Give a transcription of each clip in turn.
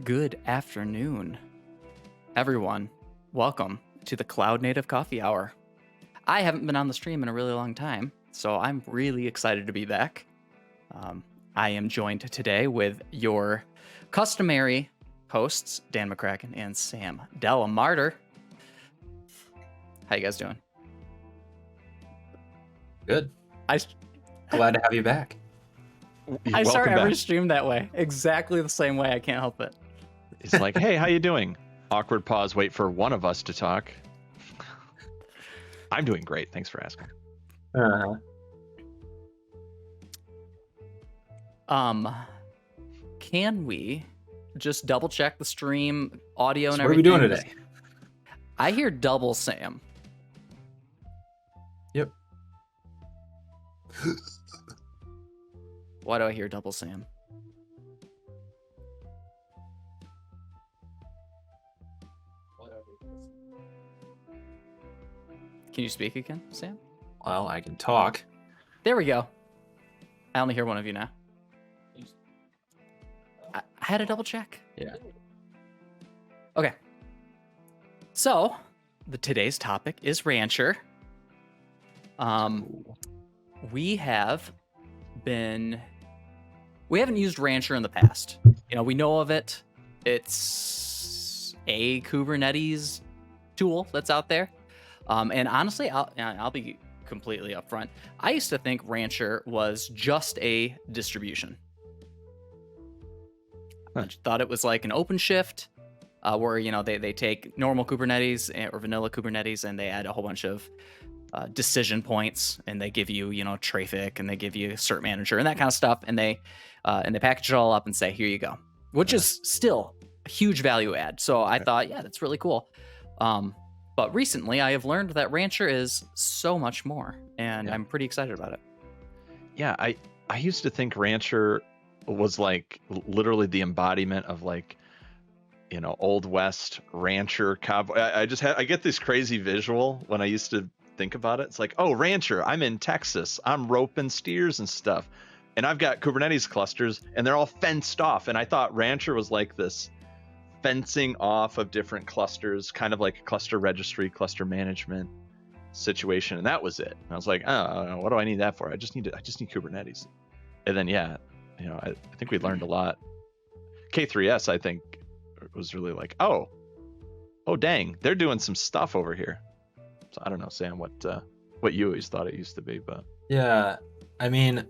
Good afternoon, everyone. Welcome to the Cloud Native Coffee Hour. I haven't been on the stream in a really long time, so I'm really excited to be back. I am joined today with your customary hosts, Dan McCracken and Sam Delamarter. How you guys doing? Good. I Glad to have you back. start every stream that way, exactly the same way. I can't help it. It's like, hey, how you doing? Awkward pause, wait for one of us to talk. I'm doing great. Thanks for asking. Can we just double check the stream audio and So everything? what are we doing today? I hear double Sam. Yep. Why do I hear double Sam? Can you speak again, Sam? Well, I can talk. There we go. I only hear one of you now. I had a double check. Yeah. Okay. So, today's topic is Rancher. We haven't used Rancher in the past. You know, we know of it. It's a Kubernetes tool that's out there. And honestly, I'll be completely upfront. I used to think Rancher was just a distribution. I thought it was like an OpenShift, where, you know, they take normal Kubernetes or vanilla Kubernetes and they add a whole bunch of decision points, and they give you, you know, Trafic, and they give you Cert Manager and that kind of stuff, and they package it all up and say, here you go, which is still a huge value add. So I thought, yeah, that's really cool. But recently I have learned that Rancher is so much more, and I'm pretty excited about it. Yeah, I used to think Rancher was like literally the embodiment of, like, you know, Old West rancher cowboy. I get this crazy visual when I used to think about it. It's like, oh, rancher, I'm in Texas, I'm roping steers and stuff, and I've got Kubernetes clusters and they're all fenced off, and I thought Rancher was like this fencing off of different clusters, kind of like a cluster registry, cluster management situation, and that was it. And I was like, oh, what do I need that for? I just need Kubernetes. And then, yeah, you know, I think we learned a lot. K3S, I think, was really like, oh dang, they're doing some stuff over here. So I don't know, Sam, what you always thought it used to be, but Yeah. I mean,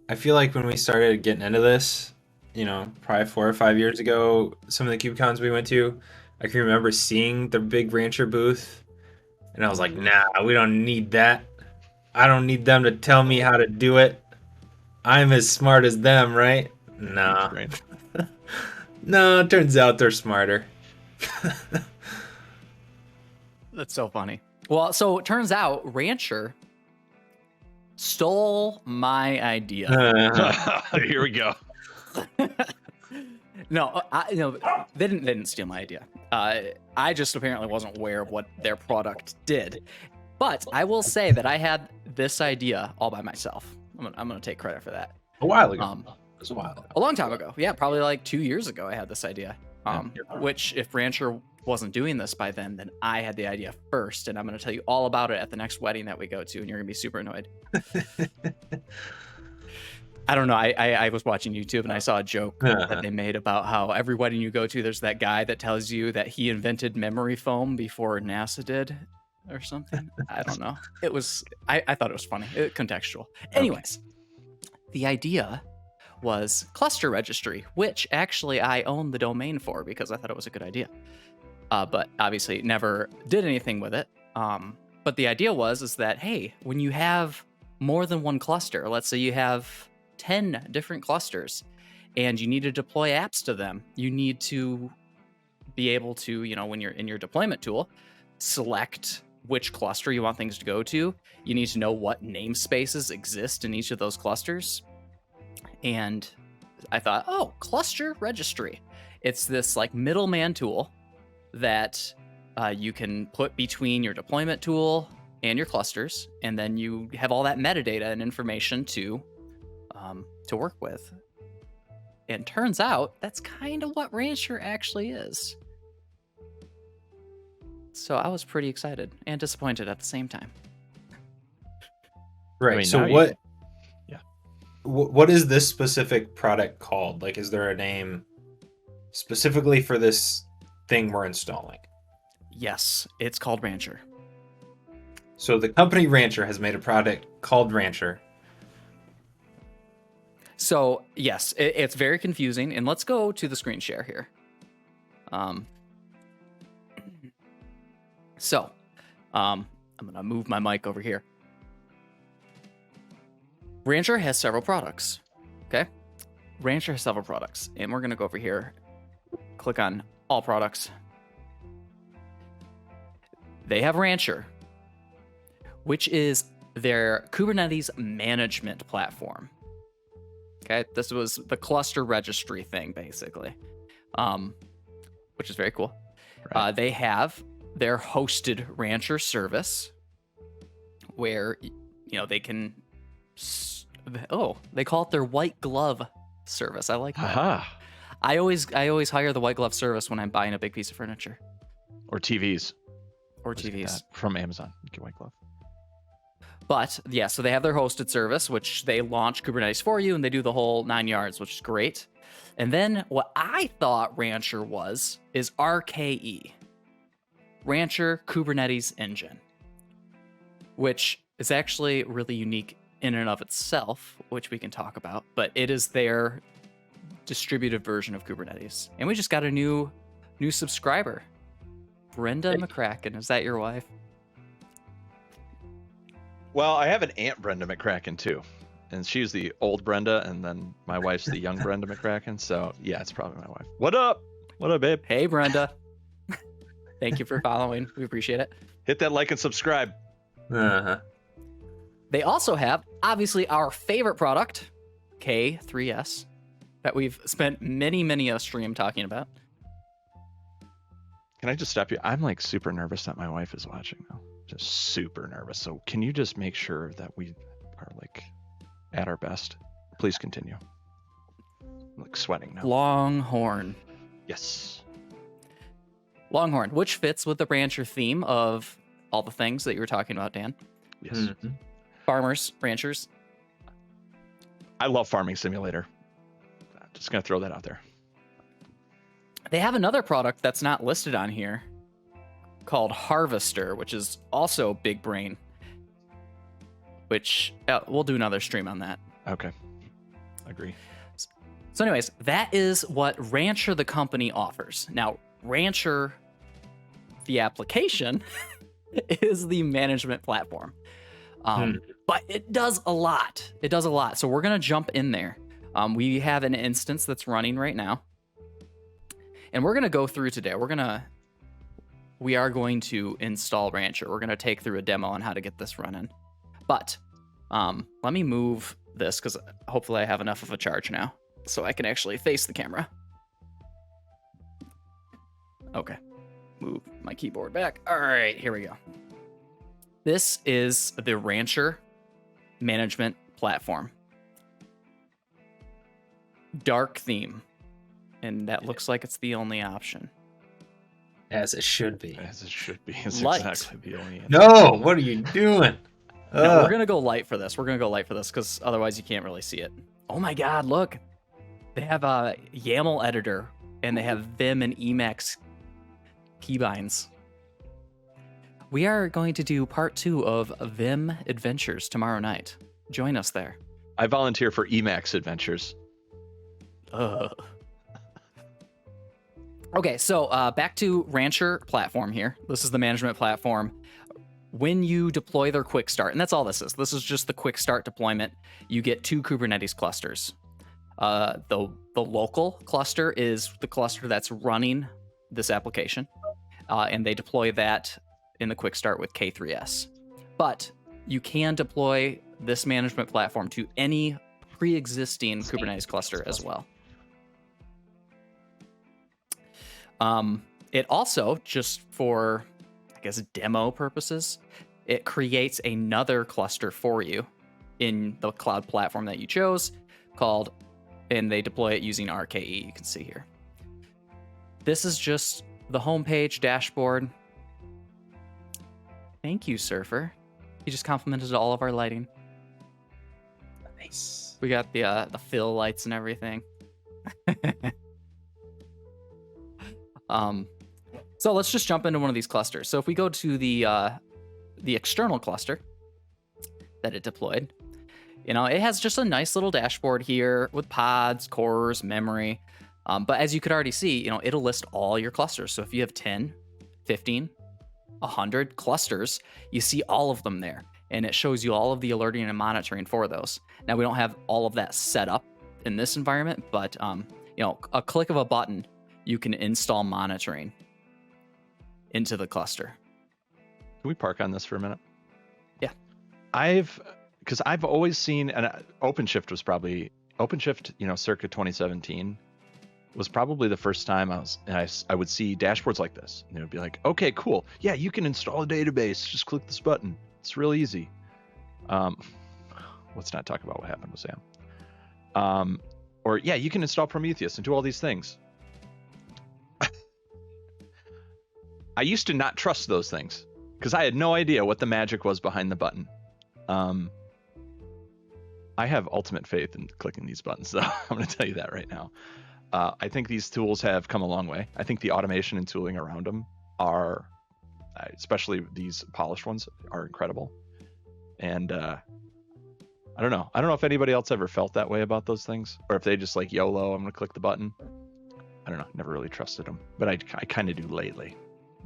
I feel like when we started getting into this, you know, probably 4 or 5 years ago, some of the KubeCons we went to, I can remember seeing the big Rancher booth, and I was like, nah, we don't need that. I don't need them to tell me how to do it. I'm as smart as them, right? Nah. Right. No, it turns out they're smarter. That's so funny. Well, so it turns out Rancher stole my idea. Here we go. No, they didn't steal my idea. I just apparently wasn't aware of what their product did. But I will say that I had this idea all by myself. I'm gonna take credit for that. A while ago. It was a while ago. A long time ago. Yeah, probably like 2 years ago I had this idea. Which, if Rancher wasn't doing this by then I had the idea first, and I'm going to tell you all about it at the next wedding that we go to, and you're going to be super annoyed. I don't know. I was watching YouTube and I saw a joke that they made about how every wedding you go to, there's that guy that tells you that he invented memory foam before NASA did or something. I don't know. It was, I thought it was funny. Contextual. Anyways, the idea was cluster registry, which actually I own the domain for because I thought it was a good idea. But obviously never did anything with it. But the idea is that, hey, when you have more than one cluster, let's say you have 10 different clusters and you need to deploy apps to them, you need to be able to, you know, when you're in your deployment tool, select which cluster you want things to go to. You need to know what namespaces exist in each of those clusters. And I thought, oh, cluster registry. It's this like middleman tool that you can put between your deployment tool and your clusters, and then you have all that metadata and information to work with. And turns out that's kind of what Rancher actually is. So I was pretty excited and disappointed at the same time. Right. I mean, so now what is this specific product called? Like, is there a name specifically for this thing we're installing? Yes, it's called Rancher. So the company Rancher has made a product called Rancher. So yes, it's very confusing. And let's go to the screen share here. I'm going to move my mic over here. Rancher has several products. Okay. Rancher has several products. And we're going to go over here, click on all products. They have Rancher, which is their Kubernetes management platform. Okay. This was the cluster registry thing, basically, which is very cool. Right. They have their hosted Rancher service where, they can... they call it their white glove service. I like that. Aha. I always hire the white glove service when I'm buying a big piece of furniture Or TVs. or TVs. From Amazon. You get white glove. But yeah, so they have their hosted service, which they launch Kubernetes for you, and they do the whole 9 yards, which is great. And then what I thought Rancher is RKE, Rancher Kubernetes Engine, which is actually really unique in and of itself, which we can talk about, but it is their distributed version of Kubernetes. And we just got a new subscriber, Brenda McCracken. Is that your wife? Well, I have an aunt, Brenda McCracken, too. And she's the old Brenda, and then my wife's the young Brenda McCracken. So, yeah, it's probably my wife. What up? What up, babe? Hey, Brenda. Thank you for following. We appreciate it. Hit that like and subscribe. Uh-huh. They also have, obviously, our favorite product, K3S, that we've spent many a stream talking about. Can I just stop you? I'm like super nervous that my wife is watching now. Just super nervous. So can you just make sure that we are like at our best? Please continue. I'm like sweating now. Longhorn. Yes. Longhorn, which fits with the Rancher theme of all the things that you were talking about, Dan. Yes. Mm-hmm. Farmers, ranchers. I love Farming Simulator. I'm just going to throw that out there. They have another product that's not listed on here called Harvester, which is also big brain, which we'll do another stream on that. Okay. Agree. So anyways, that is what Rancher the company offers. Now, Rancher, the application, is the management platform. But it does a lot. It does a lot. So we're going to jump in there. We have an instance that's running right now. And we're going to go through today. We are going to install Rancher. We're going to take through a demo on how to get this running. But let me move this because hopefully I have enough of a charge now so I can actually face the camera. Okay. Move my keyboard back. All right, here we go. This is the Rancher management platform. Dark theme. And that looks like it's the only option. As it should be. As it should be. It's Light. exactly the only answer. No, what are you doing? No, we're going to go light for this. We're going to go light for this because otherwise you can't really see it. Oh my God, look. They have a YAML editor and they have Vim and Emacs keybinds. We are going to do part 2 of Vim Adventures tomorrow night. Join us there. I volunteer for Emacs Adventures. Okay, so back to Rancher platform here. This is the management platform. When you deploy their Quickstart, and that's all this is. This is just the Quickstart deployment. You get 2 Kubernetes clusters. The local cluster is the cluster that's running this application, and they deploy that in the Quickstart with K3S. But you can deploy this management platform to any pre-existing Kubernetes cluster as well. It also, just for, I guess, demo purposes, it creates another cluster for you in the cloud platform that you chose called and they deploy it using RKE, you can see here. This is just the homepage dashboard. Thank you, Surfer. He just complimented all of our lighting. Nice. We got the fill lights and everything. So let's just jump into one of these clusters. So if we go to the external cluster that it deployed, you know, it has just a nice little dashboard here with pods, cores, memory. But as you could already see, you know, it'll list all your clusters. So if you have 10, 15, 100 clusters, you see all of them there. And it shows you all of the alerting and monitoring for those. Now, we don't have all of that set up in this environment, but, you know, a click of a button, you can install monitoring into the cluster. Can we park on this for a minute? Yeah. Because I've always seen, and OpenShift, you know, circa 2017 was probably the first time I would see dashboards like this. And it would be like, okay, cool. Yeah, you can install a database. Just click this button. It's real easy. Let's not talk about what happened with Sam. Or yeah, you can install Prometheus and do all these things. I used to not trust those things because I had no idea what the magic was behind the button. I have ultimate faith in clicking these buttons, though. I'm going to tell you that right now. I think these tools have come a long way. I think the automation and tooling around them are, especially these polished ones, are incredible. And I don't know. I don't know if anybody else ever felt that way about those things, or if they just like, YOLO, I'm going to click the button. I don't know. Never really trusted them, but I kind of do lately.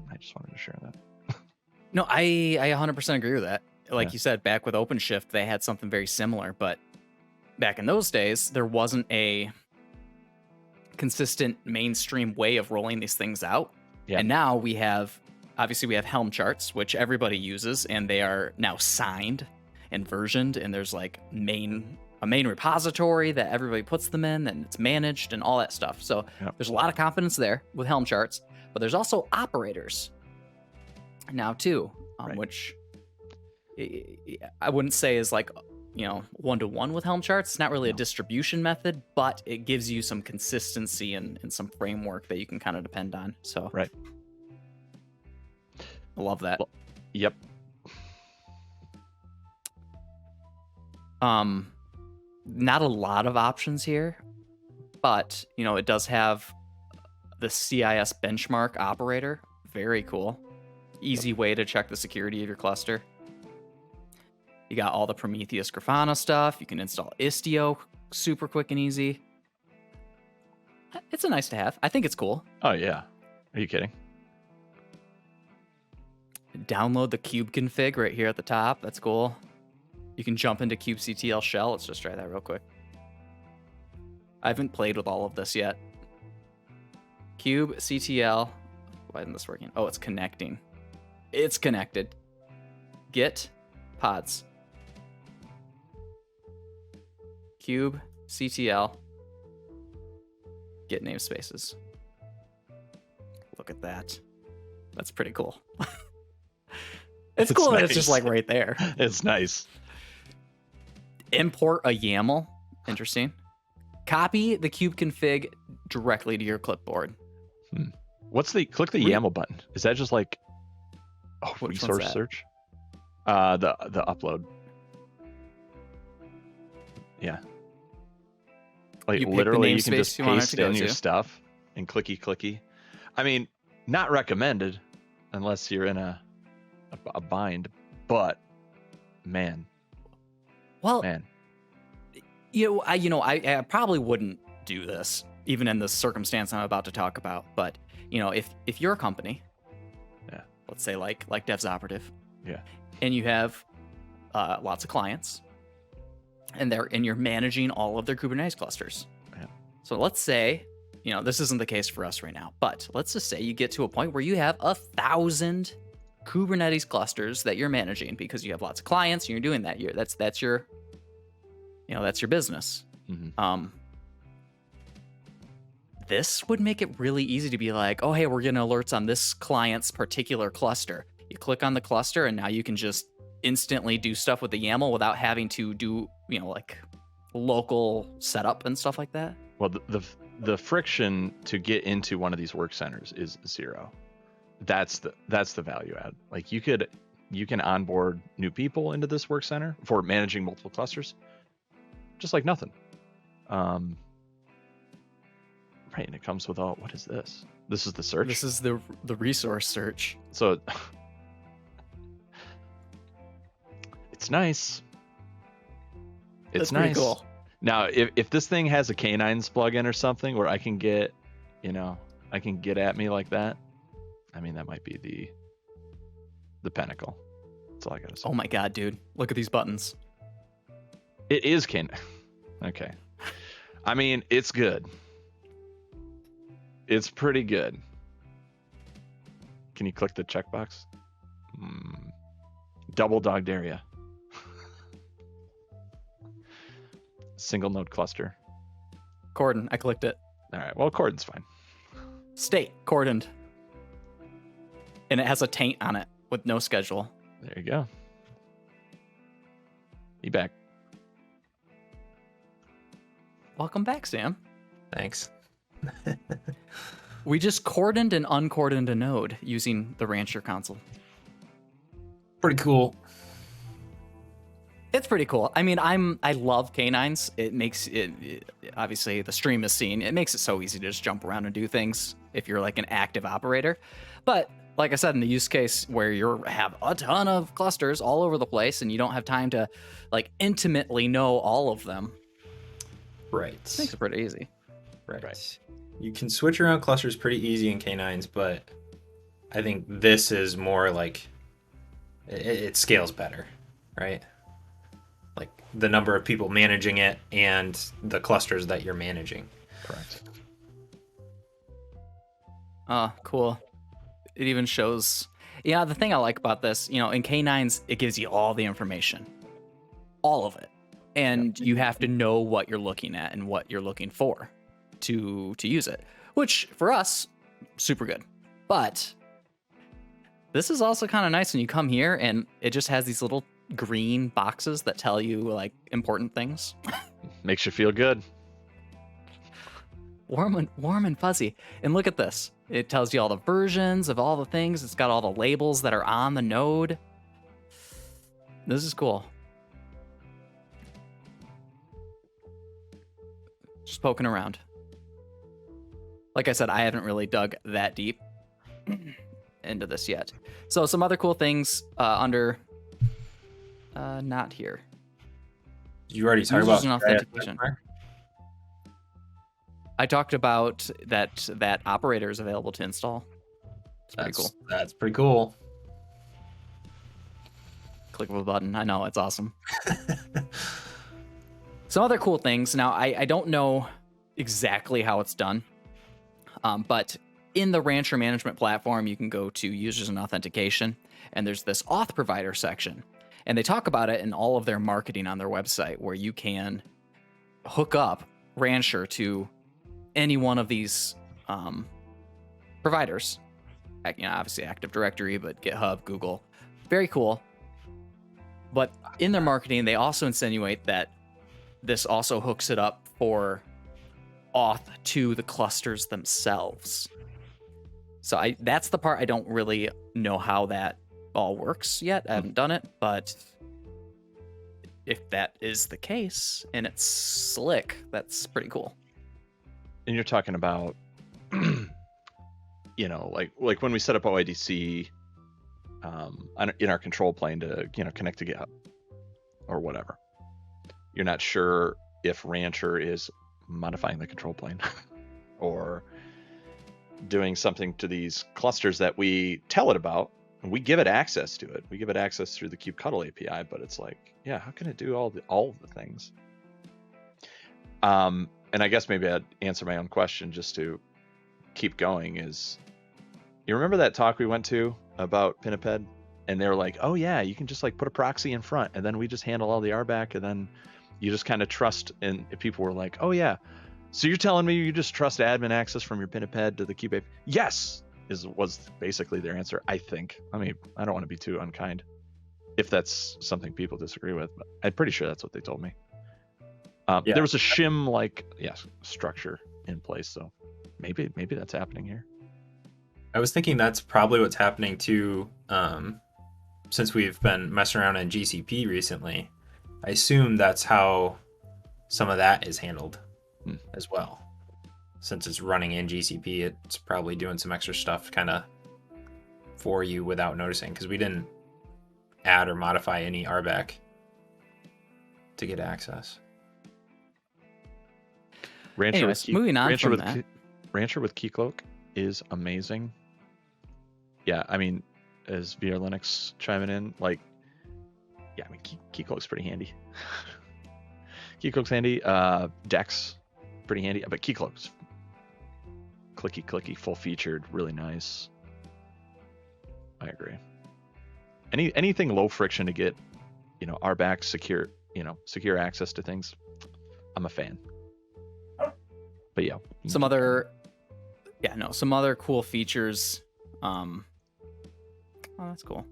I just wanted to share that. No, I 100% agree with that. Like you said, back with OpenShift, they had something very similar, but back in those days, there wasn't a consistent mainstream way of rolling these things out. Yeah. And now we have Helm charts, which everybody uses, and they are now signed and versioned, and there's like a main repository that everybody puts them in, and it's managed and all that stuff. So there's a lot of confidence there with Helm charts, but there's also operators now too, which I wouldn't say is like, you know, one-to-one with Helm charts. It's not really a distribution method, but it gives you some consistency and some framework that you can kind of depend on. So right. I love that. Well, yep. Not a lot of options here, but you know, it does have the CIS benchmark operator. Very cool. Easy way to check the security of your cluster. You got all the Prometheus Grafana stuff. You can install Istio super quick and easy. It's a nice to have. I think it's cool. Oh yeah. Are you kidding? Download the kube config right here at the top. That's cool. You can jump into kubectl shell. Let's just try that real quick. I haven't played with all of this yet. Kubectl. Why isn't this working? Oh, it's connecting. It's connected. Git pods. Kubectl. Git namespaces. Look at that. That's pretty cool. It's cool that it's just like right there. It's nice. Import a YAML. Interesting. Copy the kube config directly to your clipboard. Click the YAML button. Is that just like resource search? The upload. Yeah. Like literally you can just paste in your stuff and clicky. I mean, not recommended unless you're in a bind, but man. I probably wouldn't do this even in the circumstance I'm about to talk about, but you know, if you're a company, let's say like Devs Operative, and you have lots of clients, and you're managing all of their Kubernetes clusters. So let's say, you know, this isn't the case for us right now, but let's just say you get to a point where you have 1,000 Kubernetes clusters that you're managing because you have lots of clients and you're doing that. That's your business. Mm-hmm. This would make it really easy to be like, oh, hey, we're getting alerts on this client's particular cluster. You click on the cluster and now you can just instantly do stuff with the YAML without having to do, you know, like local setup and stuff like that? Well, the friction to get into one of these work centers is 0. That's the value add. Like you can onboard new people into this work center for managing multiple clusters, just like nothing. Right, and it comes with what is this? This is the search. This is the resource search. So it's nice. It's pretty nice. Cool. Now, if this thing has a K9s plugin or something where I can get at me like that, I mean, that might be the pinnacle. That's all I gotta say. Oh my god, dude! Look at these buttons. It is K9. Okay. I mean, it's good. It's pretty good. Can you click the checkbox? Double dogged area. Single node cluster. Cordon. I clicked it. All right. Well, cordon's fine. State cordoned. And it has a taint on it with no schedule. There you go. You back. Welcome back, Sam. Thanks. We just cordoned and uncordoned a node using the Rancher console. Pretty cool. It's pretty cool. I mean, I love K9s. It makes it obviously the stream is seen. It makes it so easy to just jump around and do things if you're like an active operator. But like I said, in the use case where you have a ton of clusters all over the place and you don't have time to like intimately know all of them, right? It makes it pretty easy. Right. You can switch around clusters pretty easy in K9s, but I think this is more like it scales better, right? Like the number of people managing it and the clusters that you're managing. Correct. Cool. It even shows. Yeah, the thing I like about this, in K9s, it gives you all the information, all of it, and you have to know what you're looking at and what you're looking for to use it, which for us, super good. But this is also kind of nice when you come here and it just has these little green boxes that tell you like important things. Makes you feel good. Warm and fuzzy. And look at this. It tells you all the versions of all the things. It's got all the labels that are on the node. This is cool. Just poking around. Like I said, I haven't really dug that deep into this yet. So some other cool things under not here. You already talked Users about and authentication. I talked about that operator is available to install. It's pretty cool. That's pretty cool. Click of a button. I know, it's awesome. Some other cool things. Now, I don't know exactly how it's done, but in the Rancher management platform, you can go to users and authentication, and there's this auth provider section. And they talk about it in all of their marketing on their website, where you can hook up Rancher to any one of these providers. Obviously Active Directory, but GitHub, Google. Very cool. But in their marketing, they also insinuate that this also hooks it up for auth to the clusters themselves. So that's the part I don't really know how that all works yet. I haven't done it, but if that is the case and it's slick, that's pretty cool. And you're talking about, like when we set up OIDC in our control plane to, connect to GitHub or whatever. You're not sure if Rancher is modifying the control plane or doing something to these clusters that we tell it about. And we give it access to it. We give it access through the kubectl API, but it's like, yeah, how can it do all of the things? And I guess maybe I'd answer my own question just to keep going is, you remember that talk we went to about Pinniped? And they were like, oh yeah, you can just like put a proxy in front and then we just handle all the RBAC and then you just kind of trust. And people were like, oh yeah, so you're telling me you just trust admin access from your Pinniped to the kube? Yes, was basically their answer, I think. I mean, I don't want to be too unkind if that's something people disagree with, but I'm pretty sure that's what they told me. There was a shim structure in place, so maybe that's happening here. I was thinking that's probably what's happening too, since we've been messing around in GCP recently. I assume that's how some of that is handled as well. Since it's running in GCP, it's probably doing some extra stuff kind of for you without noticing, because we didn't add or modify any RBAC to get access. Moving on from that. Rancher with Keycloak is amazing. Yeah, I mean, as VR Linux chiming in, like, yeah, I mean, Keycloak's pretty handy. Keycloak's handy. Dex, pretty handy. But Keycloak's clicky, full-featured, really nice. I agree. Anything low friction to get, RBAC secure access to things, I'm a fan. But yeah, some other cool features. Oh, that's cool.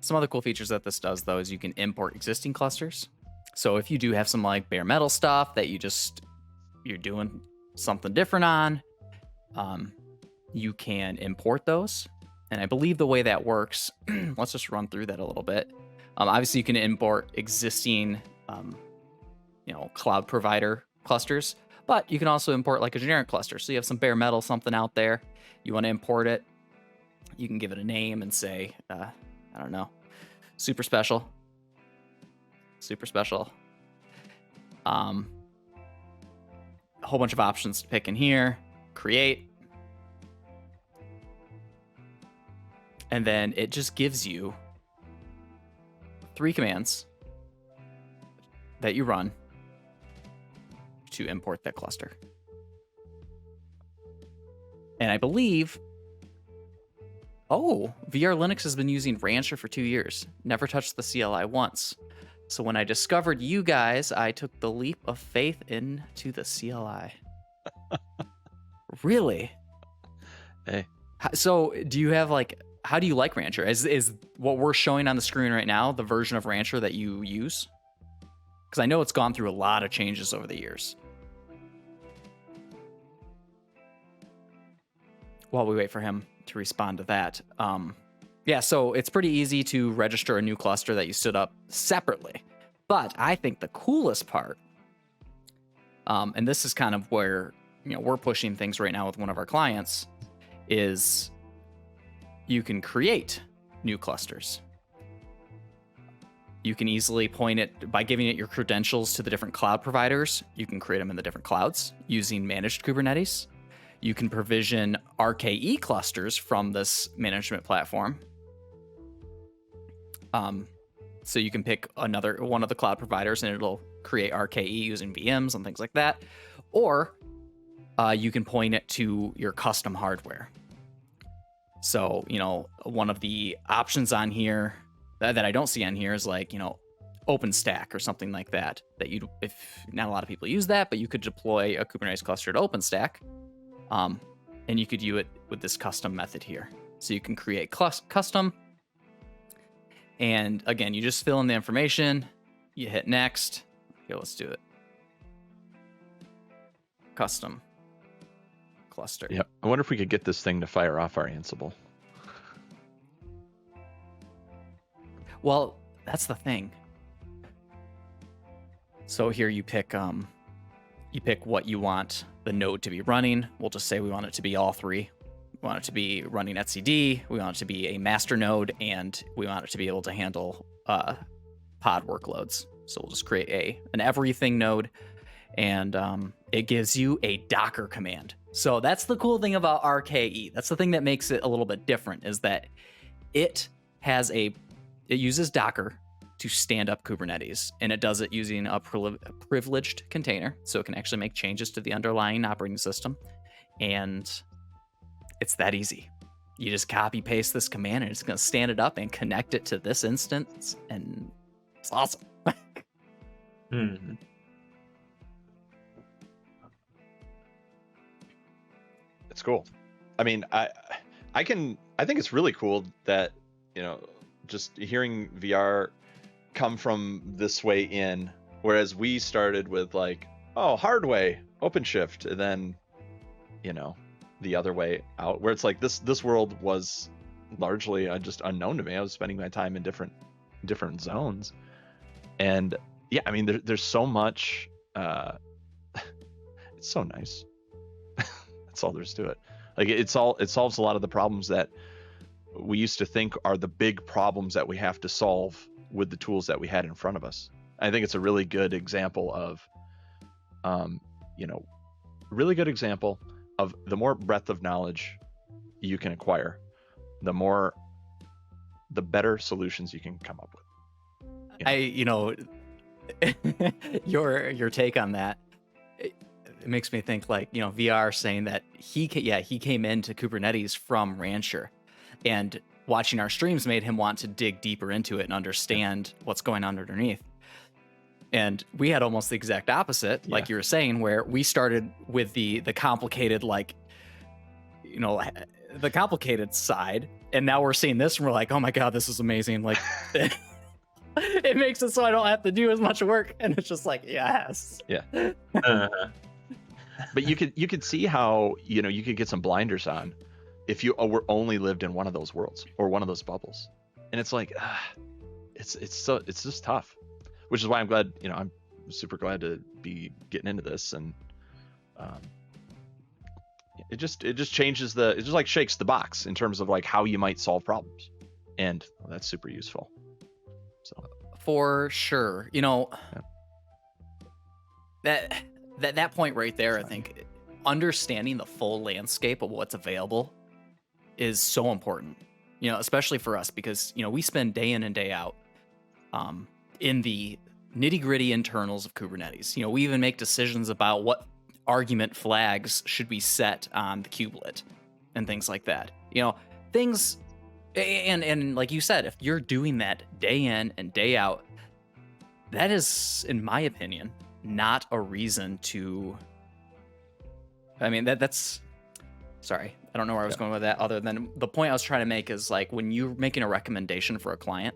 Some other cool features that this does, though, is you can import existing clusters. So if you do have some like bare metal stuff that you're doing something different on, you can import those. And I believe the way that works, let's just run through that a little bit. Obviously, you can import existing, cloud provider clusters, but you can also import like a generic cluster. So you have some bare metal, something out there, you want to import it. You can give it a name and say, I don't know, super special. A whole bunch of options to pick in here. Create. And then it just gives you 3 commands that you run to import that cluster. And I believe, VR Linux has been using Rancher for 2 years. Never touched the CLI once. So when I discovered you guys, I took the leap of faith into the CLI. Really? Hey. So do you have how do you like Rancher? Is what we're showing on the screen right now the version of Rancher that you use? Because I know it's gone through a lot of changes over the years. While we wait for him to respond to that. Yeah, so it's pretty easy to register a new cluster that you stood up separately. But I think the coolest part, and this is kind of where we're pushing things right now with one of our clients, is you can create new clusters. You can easily point it by giving it your credentials to the different cloud providers. You can create them in the different clouds using managed Kubernetes. You can provision RKE clusters from this management platform. So you can pick one of the cloud providers and it'll create RKE using VMs and things like that. Or you can point it to your custom hardware. So, one of the options on here that I don't see on here is OpenStack or something like that. If not a lot of people use that, but you could deploy a Kubernetes cluster to OpenStack. And you could do it with this custom method here. So you can create custom. And again, you just fill in the information. You hit next. Okay, let's do it. Custom cluster. Yeah, I wonder if we could get this thing to fire off our Ansible. Well, that's the thing. So here you pick what you want the node to be running. We'll just say we want it to be all 3. We want it to be running etcd, we want it to be a master node, and we want it to be able to handle pod workloads. So we'll just create an everything node, and it gives you a Docker command. So that's the cool thing about RKE. That's the thing that makes it a little bit different, is that it uses Docker to stand up Kubernetes, and it does it using a privileged container, so it can actually make changes to the underlying operating system. And it's that easy. You just copy paste this command and it's going to stand it up and connect it to this instance, and it's awesome. Mm-hmm. It's cool. I mean, I think it's really cool that, just hearing VR come from this way in, whereas we started with oh, hard way, OpenShift, and then, the other way out, where it's like this world was largely just unknown to me. I was spending my time in different zones, and yeah, I mean, there's so much. It's so nice. That's all there is to it. Like it solves a lot of the problems that we used to think are the big problems that we have to solve with the tools that we had in front of us. I think it's a really good example of, really good example of the more breadth of knowledge you can acquire, the better solutions you can come up with. Your take on that, it makes me think like, VR saying that he came into Kubernetes from Rancher, and watching our streams made him want to dig deeper into it and understand what's going on underneath. And we had almost the exact opposite, like you were saying, where we started with the complicated, the complicated side, and now we're seeing this and we're like, oh my god, this is amazing. Like it makes it so I don't have to do as much work, and it's just like, yes. Yeah. But you could see how, you could get some blinders on if you were only lived in one of those worlds or one of those bubbles. And it's like, it's just tough, which is why I'm glad, I'm super glad to be getting into this. And it just changes it just like shakes the box in terms of like how you might solve problems. And that's super useful. So for sure, that point right there, I think understanding the full landscape of what's available is so important, especially for us, because, we spend day in and day out in the nitty gritty internals of Kubernetes. We even make decisions about what argument flags should be set on the kubelet and things like that. Things, and like you said, if you're doing that day in and day out, that is, in my opinion, not a reason to. I mean, that's. Sorry, I don't know where I was going with that, other than the point I was trying to make is like when you're making a recommendation for a client,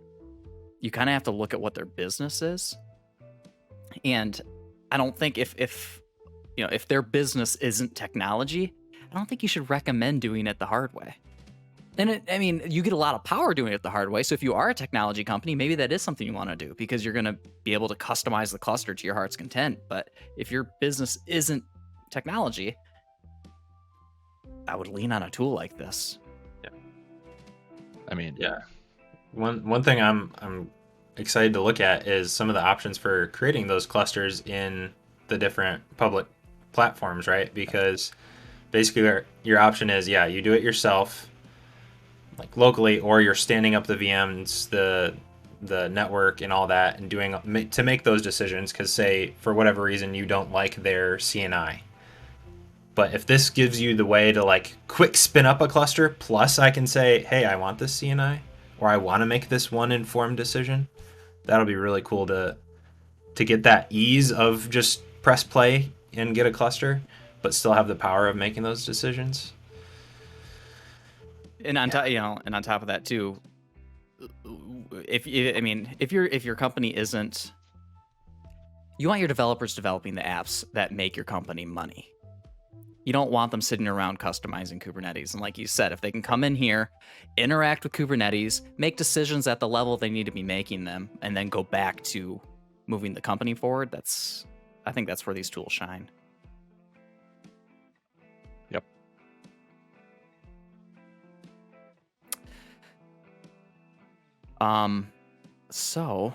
you kind of have to look at what their business is. And I don't think if their business isn't technology, I don't think you should recommend doing it the hard way. And you get a lot of power doing it the hard way. So if you are a technology company, maybe that is something you want to do because you're going to be able to customize the cluster to your heart's content. But if your business isn't technology, I would lean on a tool like this. Yeah. Yeah. One thing I'm excited to look at is some of the options for creating those clusters in the different public platforms, right? Because basically your option is, you do it yourself, like locally, or you're standing up the VMs, the network and all that, and to make those decisions because, say, for whatever reason, you don't like their CNI. But if this gives you the way to like quick spin up a cluster, plus I can say, hey, I want this CNI, or I want to make this one informed decision, that'll be really cool to get that ease of just press play and get a cluster, but still have the power of making those decisions. And on top of that too, if your company isn't, you want your developers developing the apps that make your company money. You don't want them sitting around customizing Kubernetes. And like you said, if they can come in here, interact with Kubernetes, make decisions at the level they need to be making them, and then go back to moving the company forward, I think that's where these tools shine. Yep. So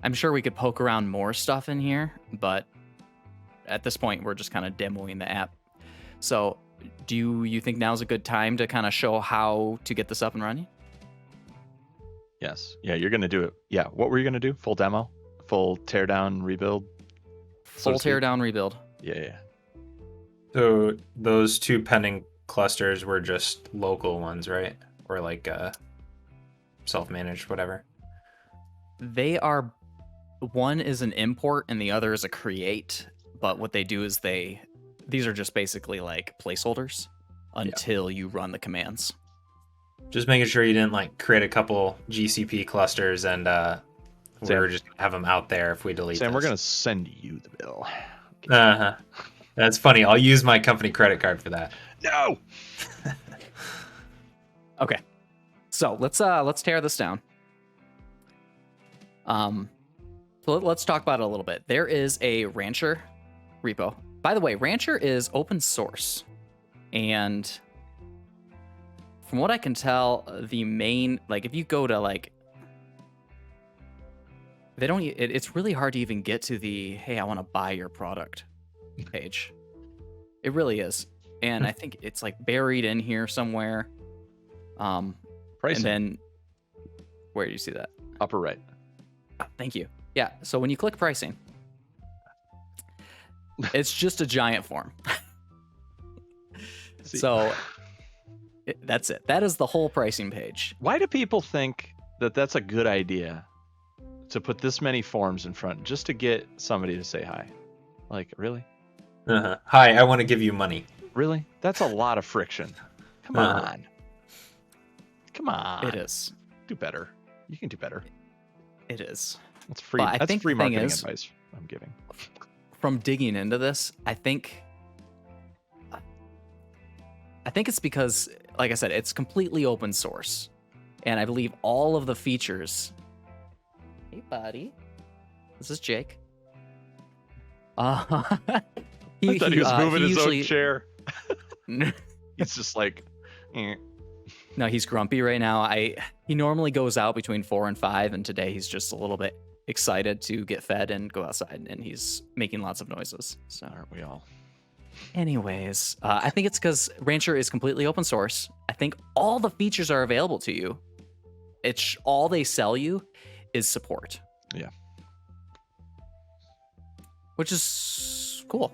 I'm sure we could poke around more stuff in here, but at this point, we're just kind of demoing the app. So do you think now's a good time to kind of show how to get this up and running? Yes. Yeah, you're going to do it. Yeah. What were you going to do? Full demo? Full teardown, rebuild? Full teardown, rebuild. Yeah. So those two pending clusters were just local ones, right? Or like self-managed, whatever. They are, one is an import and the other is a create. But what they do is these are just basically like placeholders until you run the commands. Just making sure you didn't like create a couple GCP clusters and we're just gonna have them out there if we delete. Sam, this. we're gonna send you the bill. Uh-huh. That's funny. I'll use my company credit card for that. No. Okay, so let's tear this down. So let's talk about it a little bit. There is a Rancher repo. By the way, Rancher is open source, and from what I can tell, the main, like, if you go to like, they don't. It's really hard to even get to the "Hey, I want to buy your product" page. It really is, and I think it's like buried in here somewhere. Pricing. And then where do you see that? Upper right. Thank you. Yeah. So when you click pricing, it's just a giant form. So that's it. That is the whole pricing page. Why do people think that that's a good idea to put this many forms in front just to get somebody to say hi? Like, really? Hi, I want to give you money. Really? That's a lot of friction. Come on. Come on. It is. Do better. You can do better. It is. That's free. But I That's think free the thing marketing is, advice I'm giving. From digging into this, I think it's because, like I said, it's completely open source, and I believe all of the features. Hey, buddy. This is Jake. I thought he was moving his own chair. No, He's just like, he's grumpy right now. He normally goes out between 4 and 5, and today he's just a little bit excited to get fed and go outside, and he's making lots of noises. So aren't we all? Anyways, I think it's because Rancher is completely open source. I think all the features are available to you. It's all they sell you is support. Yeah. Which is cool.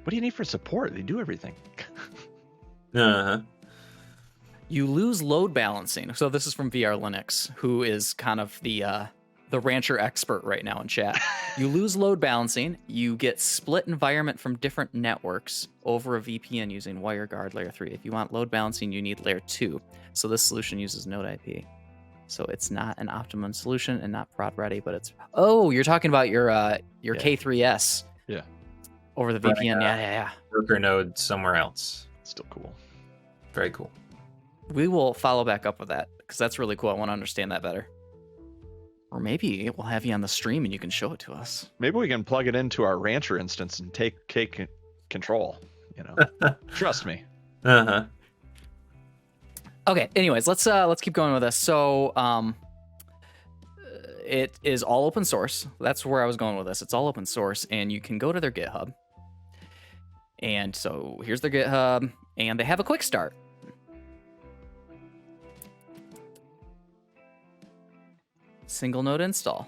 What do you need for support? They do everything. You lose load balancing. So this is from VR Linux, who is kind of the Rancher expert right now in chat. You lose load balancing. You get split environment from different networks over a VPN using WireGuard Layer 3. If you want load balancing, you need Layer 2. So this solution uses Node IP. So it's not an optimum solution and not prod ready, but it's... Oh, you're talking about your K3S. Yeah. Over the VPN. Yeah. Worker node somewhere else. Still cool. Very cool. We will follow back up with that because that's really cool. I want to understand that better. Or maybe we'll have you on the stream and you can show it to us. Maybe we can plug it into our Rancher instance and take control. You know, trust me. Okay. Anyways, let's keep going with this. So, it is all open source. That's where I was going with this. It's all open source, and you can go to their GitHub. And so here's their GitHub, and they have a quick start. Single node install.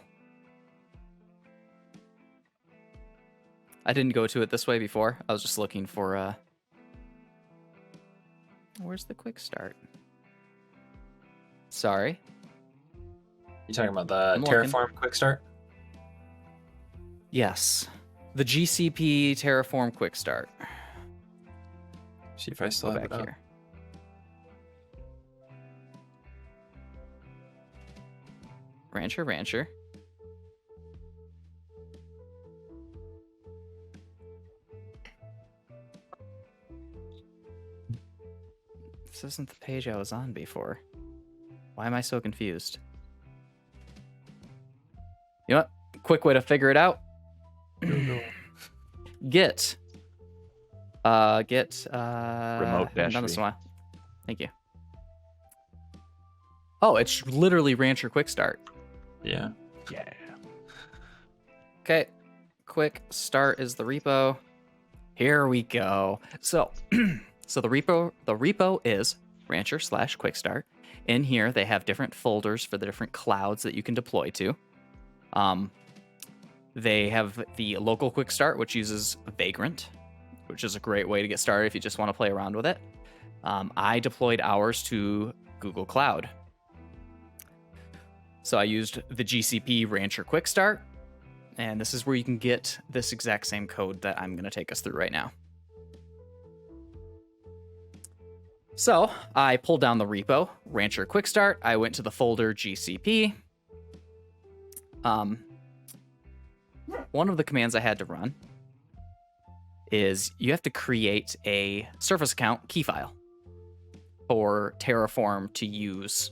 I didn't go to it this way before. I was just looking for where's the quick start? Sorry. You talking about the Terraform Quickstart? Yes. The GCP Terraform Quickstart. See if I still have it up. Here. Rancher. This isn't the page I was on before. Why am I so confused? You know what? Quick way to figure it out. Git. Remote dash done this V. in a while. Thank you. Oh, it's literally Rancher Quick Start. Yeah. Okay. Quick Start is the repo. Here we go. So, so the repo is Rancher/Quickstart. In here, they have different folders for the different clouds that you can deploy to. They have the local quick start, which uses Vagrant, which is a great way to get started if you just want to play around with it. I deployed ours to Google Cloud. So I used the GCP Rancher Quick Start, and this is where you can get this exact same code that I'm going to take us through right now. So I pulled down the repo, Rancher Quickstart. I went to the folder GCP. One of the commands I had to run is you have to create a service account key file for Terraform to use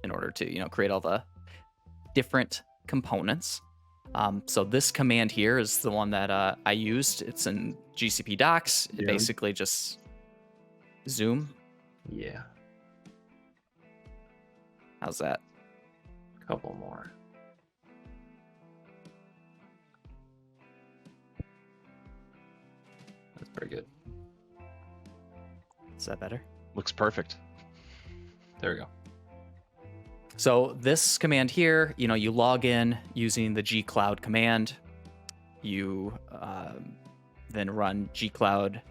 in order to, create all the different components. So this command here is the one that I used. It's in GCP docs. It basically just zoom. Yeah. How's that? Couple more. That's pretty good. Is that better? Looks perfect. There we go. So this command here, you log in using the gcloud command. You then run gcloud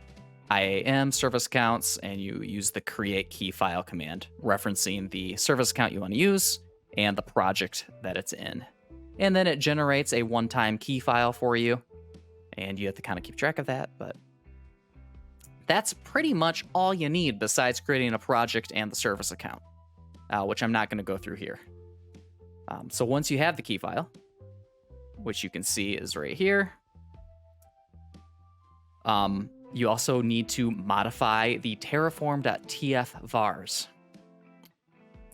IAM service accounts, and you use the create key file command, referencing the service account you want to use and the project that it's in. And then it generates a one-time key file for you, and you have to kind of keep track of that, but that's pretty much all you need besides creating a project and the service account, which I'm not going to go through here. So once you have the key file, which you can see is right here, you also need to modify the terraform.tf vars.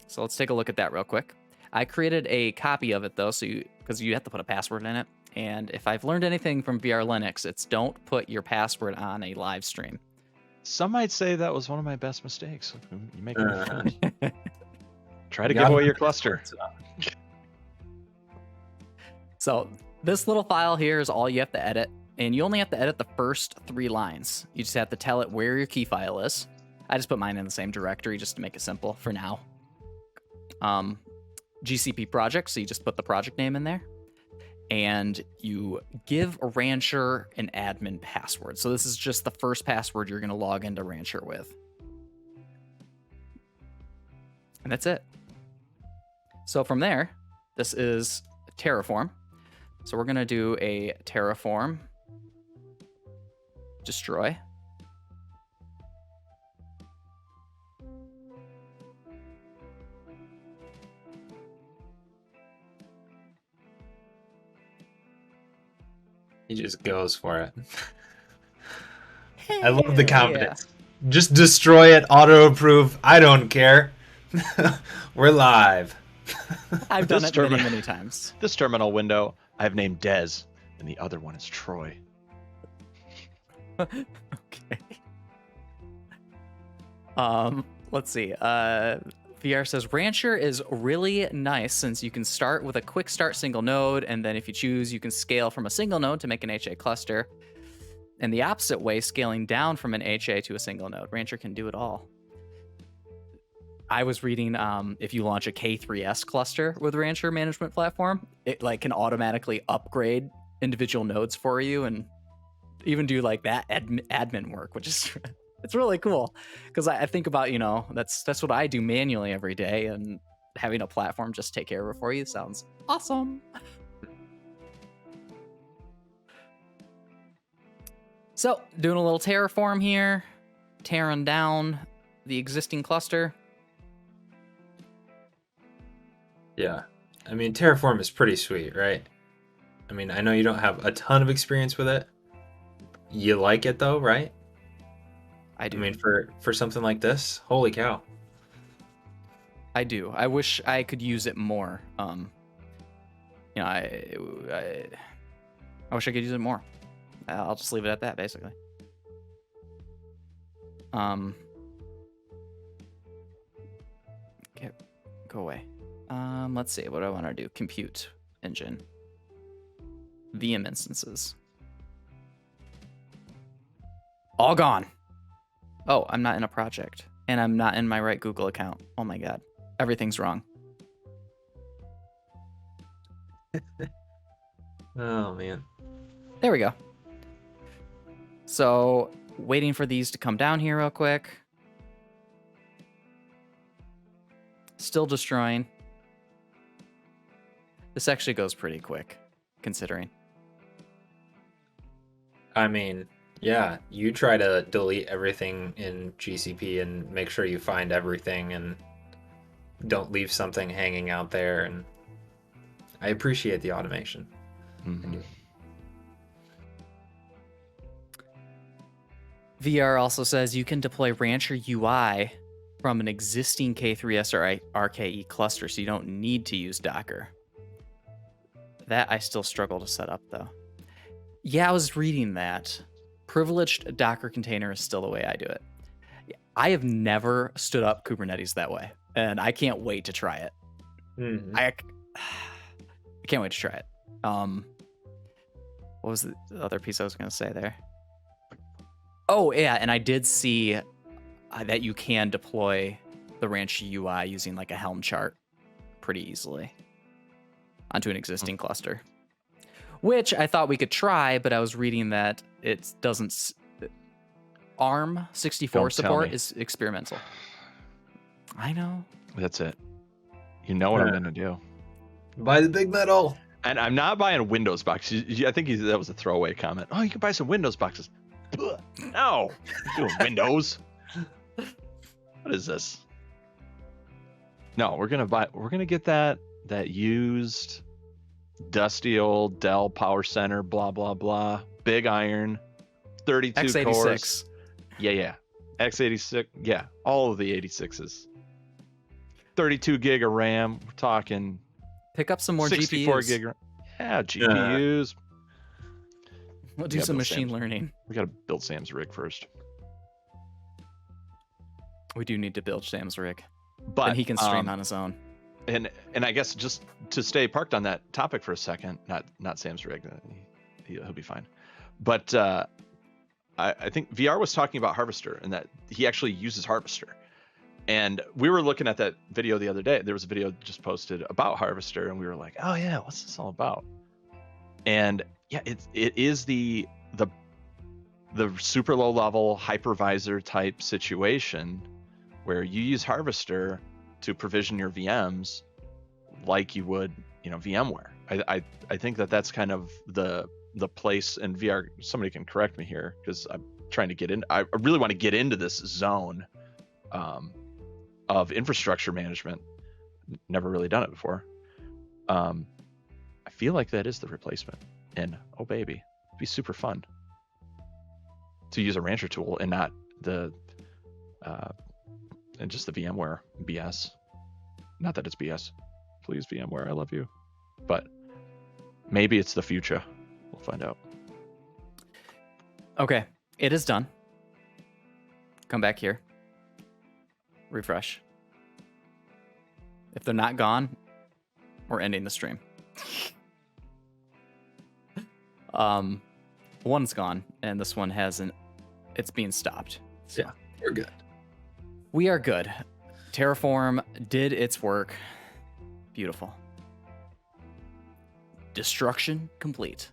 So let's take a look at that real quick. I created a copy of it though, because you have to put a password in it. And if I've learned anything from VR Linux, it's don't put your password on a live stream. Some might say that was one of my best mistakes. You make it fun. Try to give away your cluster. So this little file here is all you have to edit. And you only have to edit the first 3 lines. You just have to tell it where your key file is. I just put mine in the same directory just to make it simple for now. GCP project, so you just put the project name in there. And you give Rancher an admin password. So this is just the first password you're going to log into Rancher with. And that's it. So from there, this is Terraform. So we're going to do a Terraform destroy. He just goes for it. I love the confidence. Yeah. Just destroy it, auto approve. I don't care. We're live. I've done it many times. This terminal window I've named Dez, and the other one is Troy. Okay. Let's see. VR says Rancher is really nice since you can start with a quick start single node, and then if you choose, you can scale from a single node to make an HA cluster. And the opposite way, scaling down from an HA to a single node. Rancher can do it all. I was reading if you launch a K3S cluster with Rancher Management Platform, it can automatically upgrade individual nodes for you and even do that admin work, which is it's really cool because I think about that's what I do manually every day, and having a platform just take care of it for you sounds awesome. So doing a little Terraform here, tearing down the existing cluster. Yeah, I mean Terraform is pretty sweet, right? I mean, I know you don't have a ton of experience with it. You like it though, right? I do. I mean, for something like this, holy cow. I do. I wish I could use it more. I wish I could use it more. I'll just leave it at that, basically. Okay, go away. Let's see. What do I want to do? Compute engine. VM instances. All gone. Oh, I'm not in a project. And I'm not in my right Google account. Oh my god. Everything's wrong. Oh, man. There we go. So, waiting for these to come down here real quick. Still destroying. This actually goes pretty quick, considering. I mean, Yeah, you try to delete everything in GCP and make sure you find everything and don't leave something hanging out there. And I appreciate the automation. Mm-hmm. VR also says you can deploy Rancher UI from an existing K3s or RKE cluster, so you don't need to use Docker. That I still struggle to set up, though. Yeah, I was reading that. Privileged Docker container is still the way I do it. I have never stood up Kubernetes that way, and I can't wait to try it. Mm-hmm. I can't wait to try it. What was the other piece I was going to say there? Oh, yeah, and I did see that you can deploy the Ranch UI using like a Helm chart pretty easily onto an existing cluster, which I thought we could try, but I was reading that it doesn't. ARM 64 support is experimental. I know. That's it. You know what I'm going to do. Buy the big metal. And I'm not buying Windows boxes. I think that was a throwaway comment. Oh, you can buy some Windows boxes. No, I'm doing Windows. What is this? No, we're gonna get that used, dusty old Dell Power Center, blah blah blah, big iron, 32 x86 cores. Yeah, x86. Yeah, all of the 86s. 32 gig of RAM. We're talking. Pick up some more 64 GPUs. gig. Yeah, GPUs. We'll do some machine learning. We gotta build Sam's rig first. We do need to build Sam's rig, but and he can stream on his own. And I guess just to stay parked on that topic for a second, not Sam's rig, he'll be fine. But I think VR was talking about Harvester and that he actually uses Harvester. And we were looking at that video the other day. There was a video just posted about Harvester, and we were like, "Oh yeah, what's this all about?" And yeah, it is the super low level hypervisor type situation where you use Harvester to provision your VMs like you would, VMware. I think that's kind of the place in VR. Somebody can correct me here because I'm trying to get in. I really want to get into this zone of infrastructure management. Never really done it before. I feel like that is the replacement. And oh baby, it'd be super fun to use a Rancher tool and not the and just the VMware BS. Not that it's BS. Please, VMware, I love you. But maybe it's the future. We'll find out. Okay, it is done. Come back here. Refresh. If they're not gone, we're ending the stream. One's gone, and this one hasn't. It's being stopped. So. Yeah, we're good. We are good. Terraform did its work. Beautiful. Destruction complete.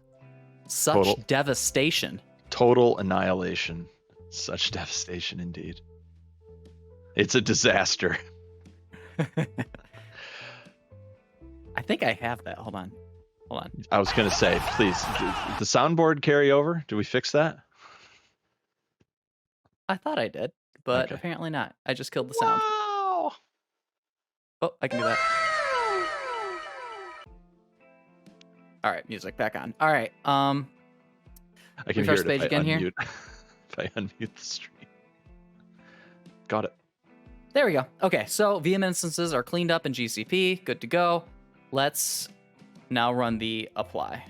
Such devastation. Total annihilation. Such devastation indeed. It's a disaster. I think I have that. Hold on. I was going to say, please, did the soundboard carry over? Did we fix that? I thought I did, but Okay. apparently not. I just killed the sound. Wow. Oh, I can do that. All right, music back on. All right. I can hear refresh it page if again I here. unmute. If I unmute the stream. Got it. There we go. Okay, so VM instances are cleaned up in GCP. Good to go. Let's now run the apply.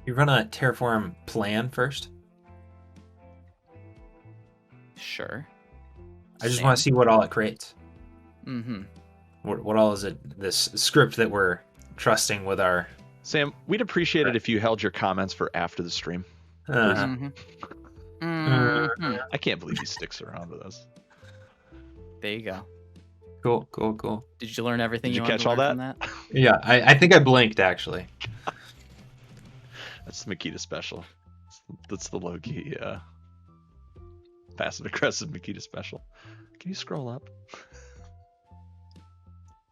You run a Terraform plan first? Sure. I just want to see what all it creates. Mm-hmm. What all is it? This script that we're trusting with our... Sam, we'd appreciate it if you held your comments for after the stream. Mm-hmm. Mm-hmm. I can't believe he sticks around with us. There you go. Cool. Did you learn everything Did you wanted catch to all learn that? from that? Yeah, I think I blinked, actually. That's the Makita special. That's the low-key passive-aggressive Makita special. Can you scroll up?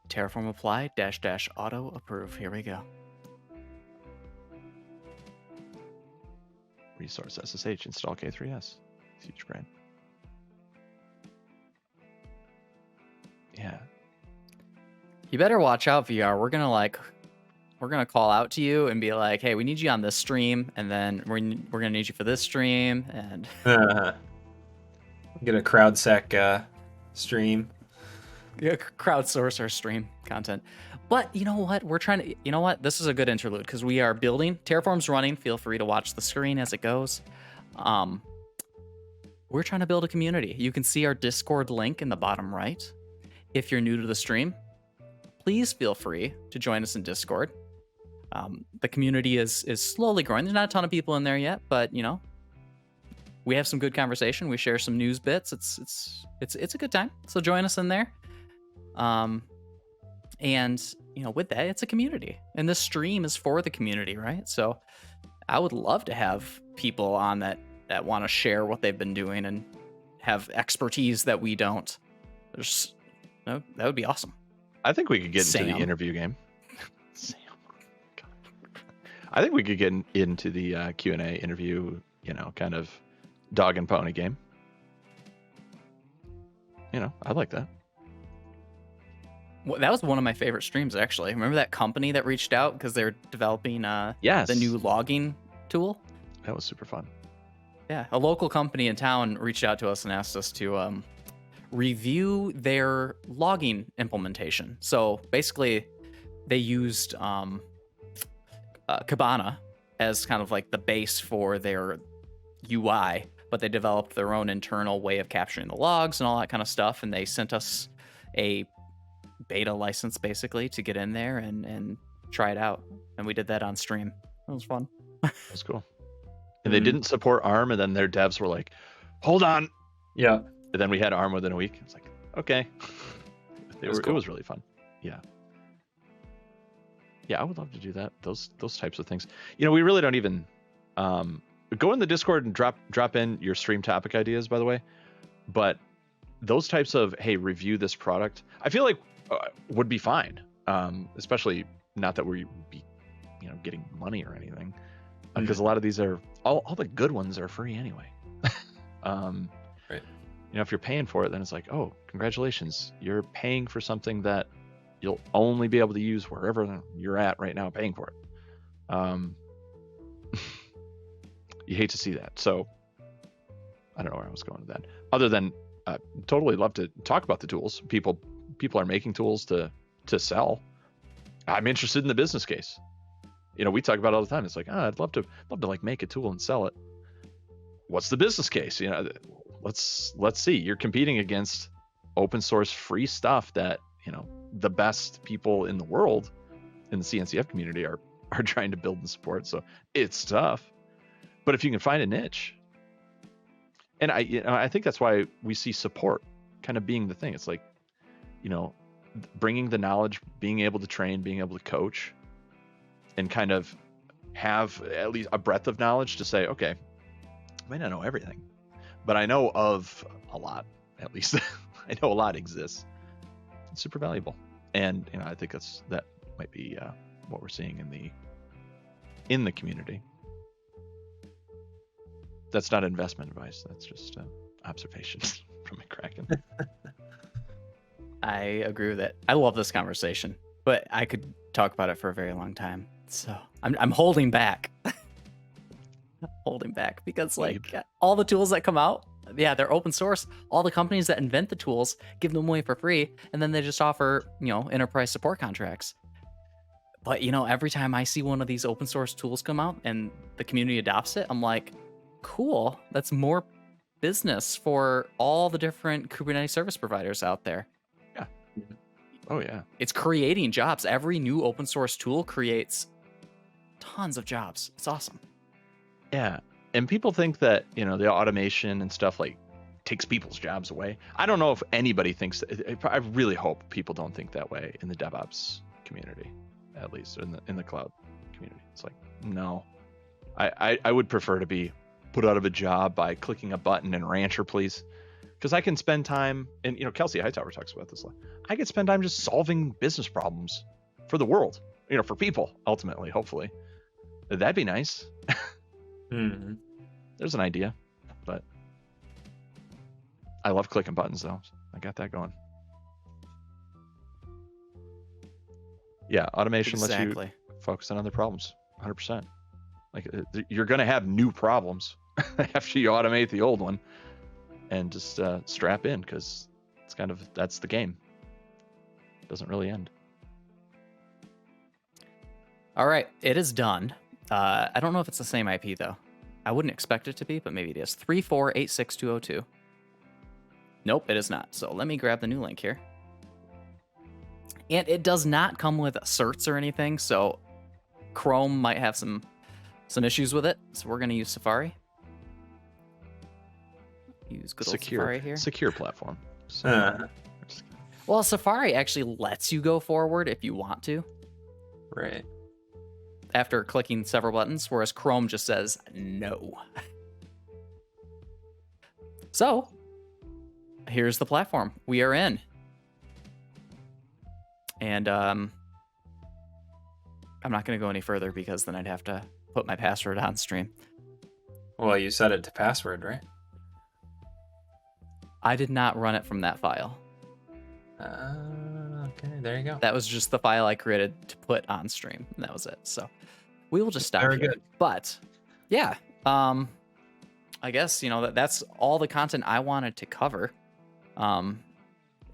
Terraform apply -- auto approve. Here we go. resource SSH, install K3s. Huge brain. Yeah. You better watch out, VR. We're gonna call out to you and be like, hey, we need you on this stream, and then we're gonna need you for this stream, and get a CrowdSec stream. Yeah, crowdsource our stream content. But you know what? We're trying to, you know what? This is a good interlude because we are building. Terraform's running. Feel free to watch the screen as it goes. We're trying to build a community. You can see our Discord link in the bottom right. If you're new to the stream, please feel free to join us in Discord. The community is slowly growing. There's not a ton of people in there yet, but you know, we have some good conversation. We share some news bits. It's a good time. So join us in there. And you know, with that, it's a community, and this stream is for the community, right? So I would love to have people on that want to share what they've been doing and have expertise that we don't. That would be awesome. I think we could get into the interview game. I think we could get into the Q&A interview, you know, kind of dog and pony game. You know, I like that. Well, that was one of my favorite streams, actually. Remember that company that reached out because they're developing the new logging tool? That was super fun. Yeah, a local company in town reached out to us and asked us to review their logging implementation. So basically, they used Kibana as kind of like the base for their UI, but they developed their own internal way of capturing the logs and all that kind of stuff, and they sent us a beta license basically to get in there and try it out, and we did that on stream. It was fun. That was cool. And they didn't support ARM, and then their devs were like, hold on. Yeah. And then we had ARM within a week. It's like, okay. It was really fun. Yeah. Yeah, I would love to do that. Those types of things. You know, we really don't even go in the Discord and drop in your stream topic ideas, by the way. But those types of, hey, review this product, I feel like would be fine. Especially not that we be, you know, getting money or anything, because a lot of these are all the good ones are free anyway. Right. You know, if you're paying for it, then it's like, oh, congratulations, you're paying for something that you'll only be able to use wherever you're at right now, paying for it. You hate to see that. So I don't know where I was going with that. Other than totally love to talk about the tools. People are making tools to sell. I'm interested in the business case. You know, we talk about it all the time. It's like, I'd love to like make a tool and sell it. What's the business case? You know, let's see. You're competing against open source free stuff that, you know, the best people in the world in the CNCF community are trying to build and support. So it's tough. But if you can find a niche, and I think that's why we see support kind of being the thing. It's like, you know, bringing the knowledge, being able to train, being able to coach, and kind of have at least a breadth of knowledge to say, okay, I may not know everything, but I know of a lot, at least. I know a lot exists. It's super valuable. And, you know, I think that might be what we're seeing in the community. That's not investment advice. That's just observations from McCracken. I agree with it. I love this conversation, but I could talk about it for a very long time. So I'm holding back. Holding back because like all the tools that come out, yeah, they're open source. All the companies that invent the tools give them away for free, and then they just offer, you know, enterprise support contracts. But you know, every time I see one of these open source tools come out and the community adopts it, I'm like, cool, that's more business for all the different Kubernetes service providers out there. Yeah. Oh yeah. It's creating jobs. Every new open source tool creates tons of jobs. It's awesome. Yeah. And people think that, you know, the automation and stuff like takes people's jobs away. I don't know if anybody thinks that. I really hope people don't think that way in the DevOps community, at least in the cloud community. It's like, no, I would prefer to be put out of a job by clicking a button in Rancher, please. Because I can spend time, and, you know, Kelsey Hightower talks about this a lot. I could spend time just solving business problems for the world, you know, for people, ultimately, hopefully. That'd be nice. there's an idea, but I love clicking buttons though. I got that going. Yeah, automation lets you focus on other problems. 100%. Like you're gonna have new problems after you automate the old one, and just strap in, because it's that's the game. It doesn't really end. All right, it is done. I don't know if it's the same IP though. I wouldn't expect it to be, but maybe it is. 3486202. Nope, it is not. So let me grab the new link here. And it does not come with certs or anything, so Chrome might have some issues with it. So we're going to use Safari. Use good old Safari here. Secure platform. Well, Safari actually lets you go forward if you want to. Right. After clicking several buttons, whereas Chrome just says no. So, here's the platform. We are in. And I'm not going to go any further because then I'd have to put my password on stream. Well, you set it to password, right? I did not run it from that file. Okay, there you go. That was just the file I created to put on stream, and that was it. So we will just stop Very here. good. But yeah, I guess that's all the content I wanted to cover.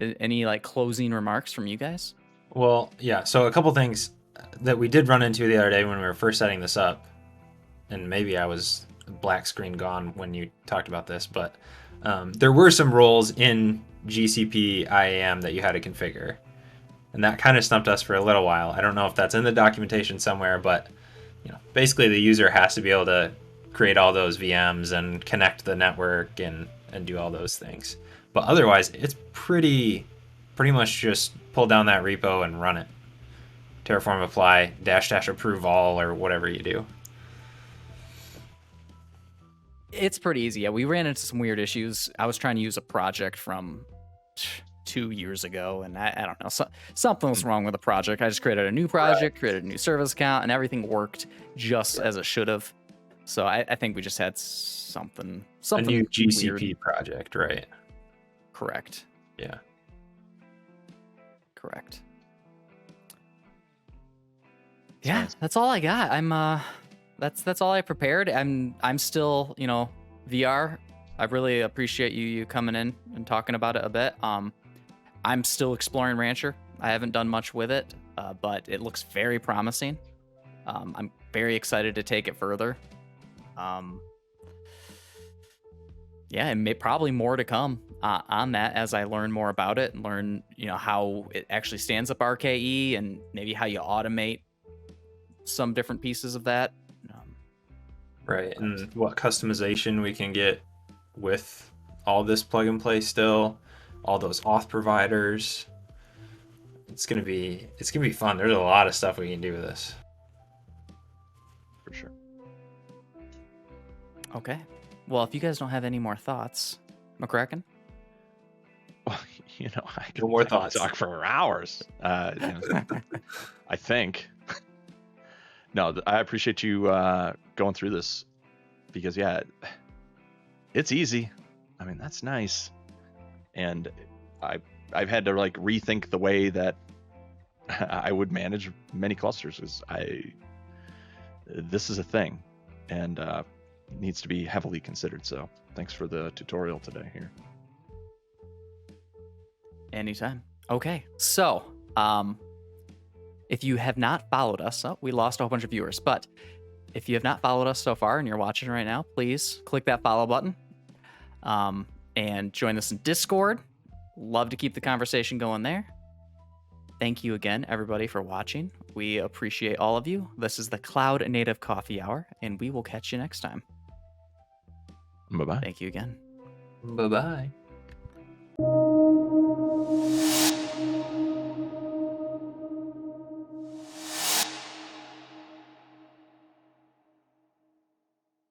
Any like closing remarks from you guys? Well, yeah. So a couple things that we did run into the other day when we were first setting this up, and maybe I was black screen gone when you talked about this, but there were some roles in GCP IAM that you had to configure, and that kind of stumped us for a little while. I don't know if that's in the documentation somewhere, but basically the user has to be able to create all those VMs and connect the network and do all those things. But otherwise, it's pretty much just pull down that repo and run it. Terraform apply -- approve all, or whatever you do. It's pretty easy. Yeah, we ran into some weird issues. I was trying to use a project from 2 years ago, and I don't know. Something was wrong with the project. I just created a new project, created a new service account, and everything worked just as it should have. So I think we just had something a new GCP weird. project, right? Correct. Yeah. Correct. Yeah, that's all I got. That's all I prepared. I'm still, VR. I really appreciate you coming in and talking about it a bit. I'm still exploring Rancher. I haven't done much with it, but it looks very promising. I'm very excited to take it further. Yeah, and probably more to come on that as I learn more about it and learn, how it actually stands up RKE and maybe how you automate some different pieces of that. Right, and what customization we can get with all this plug and play still, all those auth providers. It's gonna be fun. There's a lot of stuff we can do with this. For sure. Okay. Well, if you guys don't have any more thoughts, McCracken? Well, I can talk for hours. I think. No, I appreciate you going through this, because it's easy. I mean, that's nice, and I've had to like rethink the way that I would manage many clusters, because this is a thing, and needs to be heavily considered. So thanks for the tutorial today here. Anytime. Okay, so if you have not followed us, we lost a whole bunch of viewers, but if you have not followed us so far and you're watching right now, please click that follow button and join us in Discord. Love to keep the conversation going there. Thank you again, everybody, for watching. We appreciate all of you. This is the Cloud Native Coffee Hour, and we will catch you next time. Bye-bye. Thank you again. Bye-bye.